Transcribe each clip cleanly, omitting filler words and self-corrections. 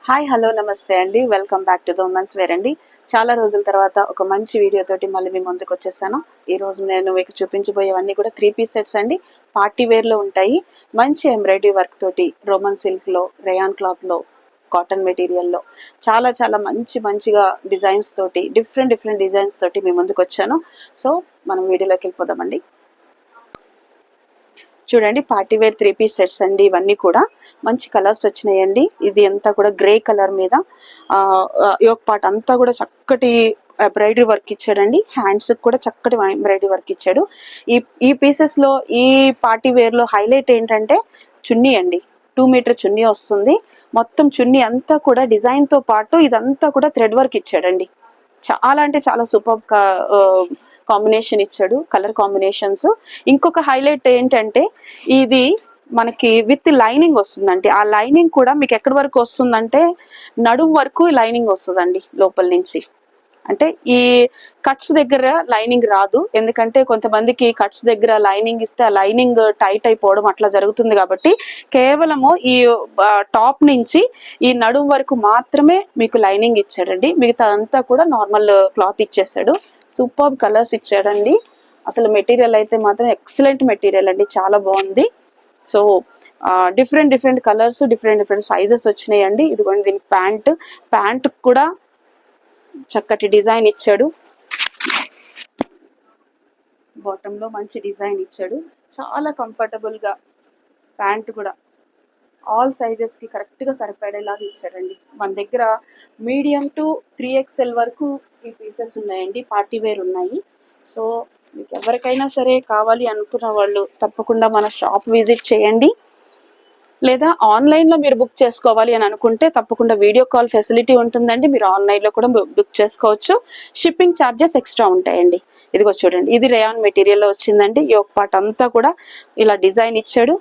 Hi hello నమస్తే అండి. Welcome back to the women's wear అండి. చాలా రోజుల తర్వాత ఒక మంచి వీడియో తోటి మళ్ళీ మీ ముందుకు వచ్చేసాను. ఈ రోజు నేను మీకు చూపించబోయేవన్నీ కూడా 3 పీస్ సెట్స్ అండి. పార్టీ వేర్ లో ఉంటాయి. మంచి ఎంబ్రాయిడరీ వర్క్ తోటి రోమన్ సిల్క్ లో, రేయాన్ క్లాత్ లో, కాటన్ మెటీరియల్ లో చాలా చాలా మంచిగా డిజైన్స్ తోటి డిఫరెంట్ డిజైన్స్ తోటి మీ ముందుకు వచ్చాను. సో మనం వీడియోలోకి వెళ్ళిపోదామండి. చూడండి, పార్టీ వేర్ 3 పీస్ సెట్స్ అండి. ఇవన్నీ కూడా మంచి కలర్స్ వచ్చినాయండి. ఇది అంతా కూడా గ్రే కలర్ మీద యోక్ పార్ట్ అంతా కూడా చక్కటి ఎంబ్రాయిడరీ వర్క్ ఇచ్చాడండి. హ్యాండ్స్ కూడా చక్కటి ఎంబ్రాయిడరీ వర్క్ ఇచ్చాడు. ఈ పీసెస్ లో, ఈ పార్టీ వేర్ లో హైలైట్ ఏంటంటే చున్నీ అండి. 2 మీటర్ చున్నీ వస్తుంది. మొత్తం చున్నీ అంతా కూడా డిజైన్ తో పాటు ఇదంతా కూడా థ్రెడ్ వర్క్ ఇచ్చాడండి. చాలా అంటే చాలా సూపర్ కాంబినేషన్ ఇచ్చాడు, కలర్ కాంబినేషన్స్. ఇంకొక హైలైట్ ఏంటంటే ఇది మనకి విత్ లైనింగ్ వస్తుందండి. ఆ లైనింగ్ కూడా మీకు ఎక్కడి వరకు వస్తుందంటే నడుం వరకు లైనింగ్ వస్తుందండి లోపల నుంచి. అంటే ఈ కట్స్ దగ్గర లైనింగ్ రాదు, ఎందుకంటే కొంతమందికి కట్స్ దగ్గర లైనింగ్ ఇస్తే ఆ లైనింగ్ టైట్ అయిపోవడం అట్లా జరుగుతుంది. కాబట్టి కేవలము ఈ టాప్ నుంచి ఈ నడుం వరకు మాత్రమే మీకు లైనింగ్ ఇచ్చాడండి. మిగతా అంతా కూడా నార్మల్ క్లాత్ ఇచ్చేసాడు. సూపర్ కలర్స్ ఇచ్చాడండి. అసలు మెటీరియల్ అయితే మాత్రం ఎక్సలెంట్ మెటీరియల్ అండి, చాలా బాగుంది. So different colours, different sizes వచ్చినాయండి. ఇదిగోండి, దీని ప్యాంట్ కూడా చక్కటి డిజైన్ ఇచ్చాడు. బాటమ్ లో మంచి డిజైన్ ఇచ్చాడు. చాలా కంఫర్టబుల్ గా ప్యాంట్ కూడా ఆల్ సైజెస్ కి కరెక్ట్ గా సరిపడేలాగా ఇచ్చాడండి. మన దగ్గర మీడియం టు 3XL వరకు ఈ పీసెస్ ఉన్నాయండి. పార్టీ వేర్ ఉన్నాయి. సో మీకు ఎవరికైనా సరే కావాలి అనుకున్న వాళ్ళు తప్పకుండా మన షాప్ విజిట్ చేయండి. లేదా ఆన్లైన్ లో మీరు బుక్ చేసుకోవాలి అని అనుకుంటే తప్పకుండా వీడియో కాల్ ఫెసిలిటీ ఉంటుందండి. మీరు ఆన్లైన్ లో కూడా బుక్ చేసుకోవచ్చు. షిప్పింగ్ ఛార్జెస్ ఎక్స్ట్రా ఉంటాయండి. ఇదిగో చూడండి, ఇది రేయాన్ మెటీరియల్ లో వచ్చిందండి. యోక్ పార్ట్ అంతా కూడా ఇలా డిజైన్ ఇచ్చాడు.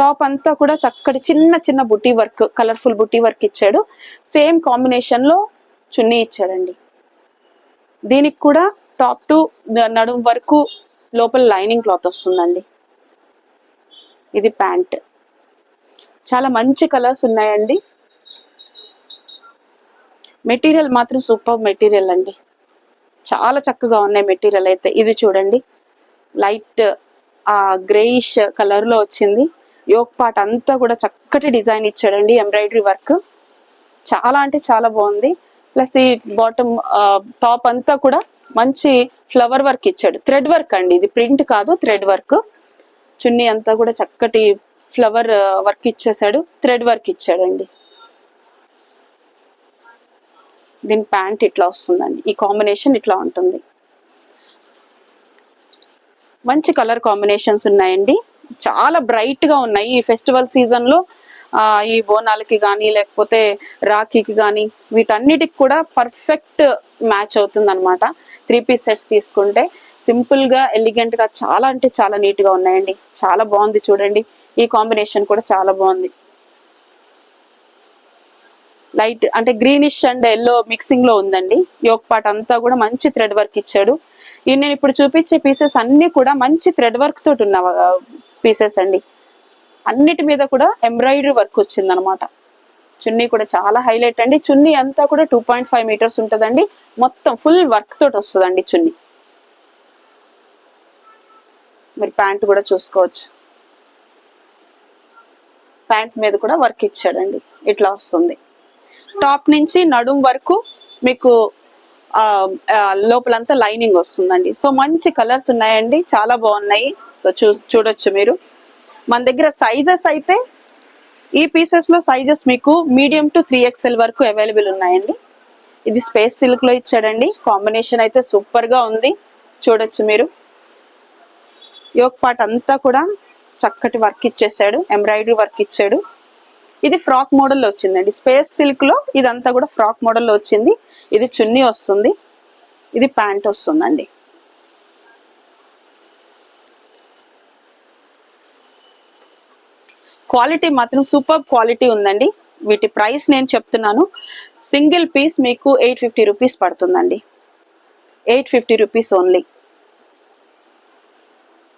టాప్ అంతా కూడా చక్కటి చిన్న బుటీ వర్క్, కలర్ఫుల్ బుటీ వర్క్ ఇచ్చాడు. సేమ్ కాంబినేషన్ లో చున్నీ ఇచ్చాడండి. దీనికి కూడా టాప్ టు నడుం వరకు లోపల లైనింగ్ క్లాత్ వస్తుందండి. ఇది ప్యాంట్. చాలా మంచి కలర్స్ ఉన్నాయండి. మెటీరియల్ మాత్రం సూపర్ మెటీరియల్ అండి. చాలా చక్కగా ఉన్నాయి మెటీరియల్ అయితే. ఇది చూడండి, లైట్ గ్రేయిష్ కలర్ లో వచ్చింది. యోక్ పార్ట్ అంతా కూడా చక్కటి డిజైన్ ఇచ్చాడండి, ఎంబ్రాయిడరీ వర్క్. చాలా అంటే చాలా బాగుంది. ప్లస్ ఈ బాటమ్ టాప్ అంతా కూడా మంచి ఫ్లవర్ వర్క్ ఇచ్చాడు. థ్రెడ్ వర్క్ అండి, ఇది ప్రింట్ కాదు, థ్రెడ్ వర్క్. చున్నీ అంతా కూడా చక్కటి ఫ్లవర్ వర్క్ ఇచ్చేసాడు, థ్రెడ్ వర్క్ ఇచ్చాడండి. దీని ప్యాంట్ ఇట్లా వస్తుందండి. ఈ కాంబినేషన్ ఇట్లా ఉంటుంది. మంచి కలర్ కాంబినేషన్స్ ఉన్నాయండి. చాలా బ్రైట్ గా ఉన్నాయి. ఈ ఫెస్టివల్ సీజన్ లో ఈ బోనాలకి కానీ లేకపోతే రాఖీకి కానీ వీటన్నిటికి కూడా పర్ఫెక్ట్ మ్యాచ్ అవుతుంది అనమాట. 3 పీస్ సెట్స్ తీసుకుంటే సింపుల్ గా, ఎలిగెంట్ గా, చాలా అంటే చాలా నీట్ గా ఉన్నాయండి. చాలా బాగుంది చూడండి. ఈ కాంబినేషన్ కూడా చాలా బాగుంది. లైట్ అంటే గ్రీనిష్ అండ్ ఎల్లో మిక్సింగ్ లో ఉందండి. యోక్ పార్ట్ అంతా కూడా మంచి థ్రెడ్ వర్క్ ఇచ్చాడు. నేను ఇప్పుడు చూపించే పీసెస్ అన్ని కూడా మంచి థ్రెడ్ వర్క్ తోటి ఉన్న పీసెస్ అండి. అన్నిటి మీద కూడా ఎంబ్రాయిడరీ వర్క్ వచ్చింది అనమాట. చున్నీ కూడా చాలా హైలైట్ అండి. చున్నీ అంతా కూడా 2.5 మీటర్స్ ఉంటుందండి. మొత్తం ఫుల్ వర్క్ తోటి వస్తుందండి చున్నీ. మీరు ప్యాంట్ కూడా చూసుకోవచ్చు. ప్యాంట్ మీద కూడా వర్క్ ఇచ్చాడండి. ఇట్లా వస్తుంది. టాప్ నుంచి నడుం వరకు మీకు లోపలంతా లైనింగ్ వస్తుందండి. సో మంచి కలర్స్ ఉన్నాయండి, చాలా బాగున్నాయి. సో చూడొచ్చు మీరు. మన దగ్గర సైజెస్ అయితే ఈ పీసెస్ లో సైజెస్ మీకు మీడియం టు 3XL వరకు అవైలబుల్ ఉన్నాయండి. ఇది స్పేస్ సిల్క్ లో ఇచ్చాడండి. కాంబినేషన్ అయితే సూపర్ గా ఉంది, చూడొచ్చు మీరు. యోక్ పార్ట్ అంతా కూడా చక్కటి వర్క్ ఇచ్చేసాడు, ఎంబ్రాయిడరీ వర్క్ ఇచ్చాడు. ఇది ఫ్రాక్ మోడల్లో వచ్చిందండి. స్పేస్ సిల్క్ లో ఇదంతా కూడా ఫ్రాక్ మోడల్లో వచ్చింది. ఇది చున్నీ వస్తుంది, ఇది ప్యాంట్ వస్తుందండి. క్వాలిటీ మాత్రం సూపర్ క్వాలిటీ ఉందండి. వీటి ప్రైస్ నేను చెప్తున్నాను. సింగిల్ పీస్ మీకు 850 రూపీస్ పడుతుందండి. 850 రూపీస్ ఓన్లీ.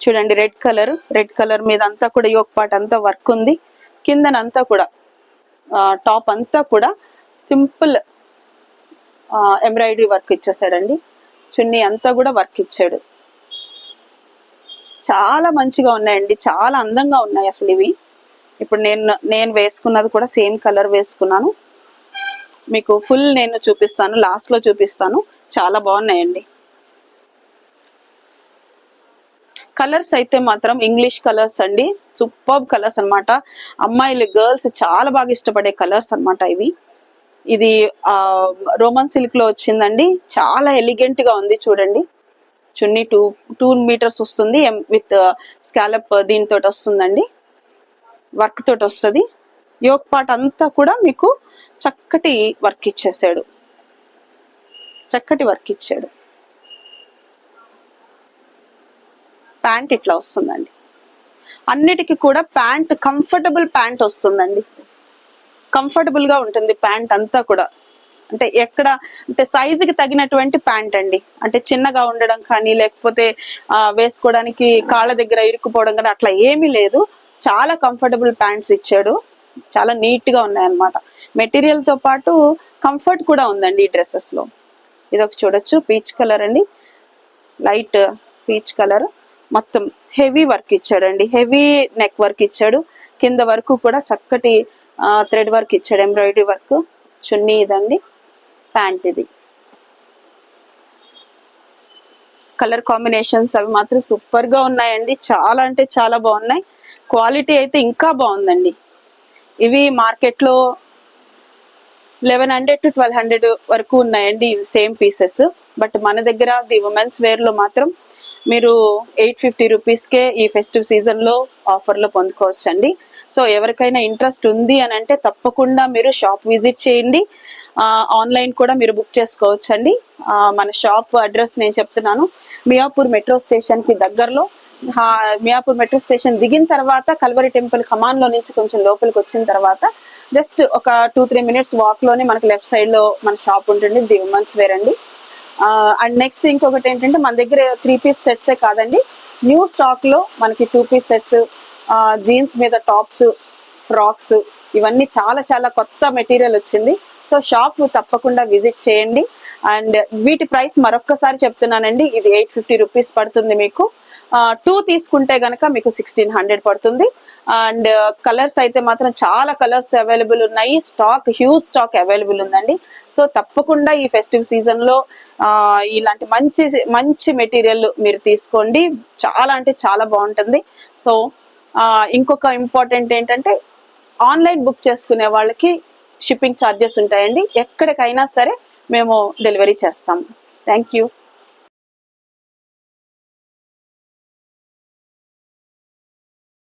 చూడండి, రెడ్ కలర్ మీద అంతా కూడా యోక్ పార్ట్ అంతా వర్క్ ఉంది. కిందనంతా కూడా టాప్ అంతా కూడా సింపుల్ ఎంబ్రాయిడరీ వర్క్ ఇచ్చేసాడండి. చున్నీ అంతా కూడా వర్క్ ఇచ్చాడు. చాలా మంచిగా ఉన్నాయండి, చాలా అందంగా ఉన్నాయి అసలు ఇవి. ఇప్పుడు నేను వేసుకున్నది కూడా సేమ్ కలర్ వేసుకున్నాను. మీకు ఫుల్ నేను చూపిస్తాను, లాస్ట్ లో చూపిస్తాను. చాలా బాగున్నాయండి. కలర్స్ అయితే మాత్రం ఇంగ్లీష్ కలర్స్ అండి, సూపర్బ్ కలర్స్ అన్నమాట. అమ్మాయిలు గర్ల్స్ చాలా బాగా ఇష్టపడే కలర్స్ అన్నమాట ఇవి. ఇది రోమన్ సిల్క్ లో వచ్చిందండి. చాలా ఎలిగెంట్ గా ఉంది చూడండి. చున్నీ 2 మీటర్స్ వస్తుంది, విత్ స్కాలప్ దీంతో వస్తుందండి, వర్క్ తోటి వస్తుంది. యోక్ పార్ట్ అంతా కూడా మీకు చక్కటి వర్క్ ఇచ్చేసాడు, చక్కటి వర్క్ ఇచ్చాడు. ప్యాంట్ ఇట్లా వస్తుందండి. అన్నిటికీ కూడా ప్యాంట్ కంఫర్టబుల్ ప్యాంట్ వస్తుందండి, కంఫర్టబుల్ గా ఉంటుంది ప్యాంట్ అంతా కూడా. అంటే ఎక్కడ అంటే సైజుకి తగినటువంటి ప్యాంట్ అండి. అంటే చిన్నగా ఉండడం కానీ, లేకపోతే వేసుకోవడానికి కాళ్ళ దగ్గర ఇరుక్కుపోవడం కానీ అట్లా ఏమీ లేదు. చాలా కంఫర్టబుల్ ప్యాంట్స్ ఇచ్చాడు, చాలా నీట్ గా ఉన్నాయన్నమాట. మెటీరియల్ తో పాటు కంఫర్ట్ కూడా ఉందండి ఈ డ్రెస్సెస్ లో. ఇదొక చూడొచ్చు, పీచ్ కలర్ అండి, లైట్ పీచ్ కలర్. మొత్తం హెవీ వర్క్ ఇచ్చాడండి, హెవీ నెక్ వర్క్ ఇచ్చాడు. కింద వరకు కూడా చక్కటి థ్రెడ్ వర్క్ ఇచ్చాడు, ఎంబ్రాయిడరీ వర్క్. చున్నీ ఇదండి, ప్యాంట్ ఇది. కలర్ కాంబినేషన్స్ అవి మాత్రం సూపర్ గా ఉన్నాయండి, చాలా అంటే చాలా బాగున్నాయి. క్వాలిటీ అయితే ఇంకా బాగుందండి. ఇవి మార్కెట్ లో 1100 to 1200 వరకు ఉన్నాయండి సేమ్ పీసెస్. బట్ మన దగ్గర ది ఉమెన్స్ వేర్ లో మాత్రం మీరు 850 రూపీస్కే ఈ ఫెస్టివ్ సీజన్ లో ఆఫర్ లో పొందుకోవచ్చు అండి. సో ఎవరికైనా ఇంట్రెస్ట్ ఉంది అని అంటే తప్పకుండా మీరు షాప్ విజిట్ చేయండి. ఆన్లైన్ కూడా మీరు బుక్ చేసుకోవచ్చు అండి. మన షాప్ అడ్రస్ నేను చెప్తున్నాను, మియాపూర్ మెట్రో స్టేషన్ కి దగ్గరలో. మియాపూర్ మెట్రో స్టేషన్ దిగిన తర్వాత కల్వరి టెంపుల్ కమాన్ లో నుంచి కొంచెం లోపలికి వచ్చిన తర్వాత జస్ట్ ఒక 2-3 మినిట్స్ వాక్ లోనే మనకి లెఫ్ట్ సైడ్ లో మన షాప్ ఉంటుంది, ది ఉమెన్స్ వేర్ అండి. అండ్ నెక్స్ట్ ఇంకొకటి ఏంటంటే మన దగ్గర 3 పీస్ సెట్సే కాదండి, న్యూ స్టాక్ లో మనకి 2 పీస్ సెట్స్, జీన్స్ మీద టాప్స్, ఫ్రాక్స్, ఇవన్నీ చాలా చాలా కొత్త మెటీరియల్ వచ్చింది. సో షాప్ తప్పకుండా విజిట్ చేయండి. అండ్ వీటి ప్రైస్ మరొక్కసారి చెప్తున్నానండి, ఇది 850 రూపీస్ పడుతుంది మీకు. 2 తీసుకుంటే గనక మీకు 1600 పడుతుంది. అండ్ కలర్స్ అయితే మాత్రం చాలా కలర్స్ అవైలబుల్ ఉన్నాయి, స్టాక్ హ్యూజ్ స్టాక్ అవైలబుల్ ఉందండి. సో తప్పకుండా ఈ ఫెస్టివ్ సీజన్ లో ఇలాంటి మంచి మంచి మెటీరియల్ మీరు తీసుకోండి, చాలా అంటే చాలా బాగుంటుంది. సో ఇంకొక ఇంపార్టెంట్ ఏంటంటే ఆన్లైన్ బుక్ చేసుకునే వాళ్ళకి షిప్పింగ్ ఛార్జెస్ ఉంటాయండి. ఎక్కడికైనా సరే మేము డెలివరీ చేస్తాము. Thank you.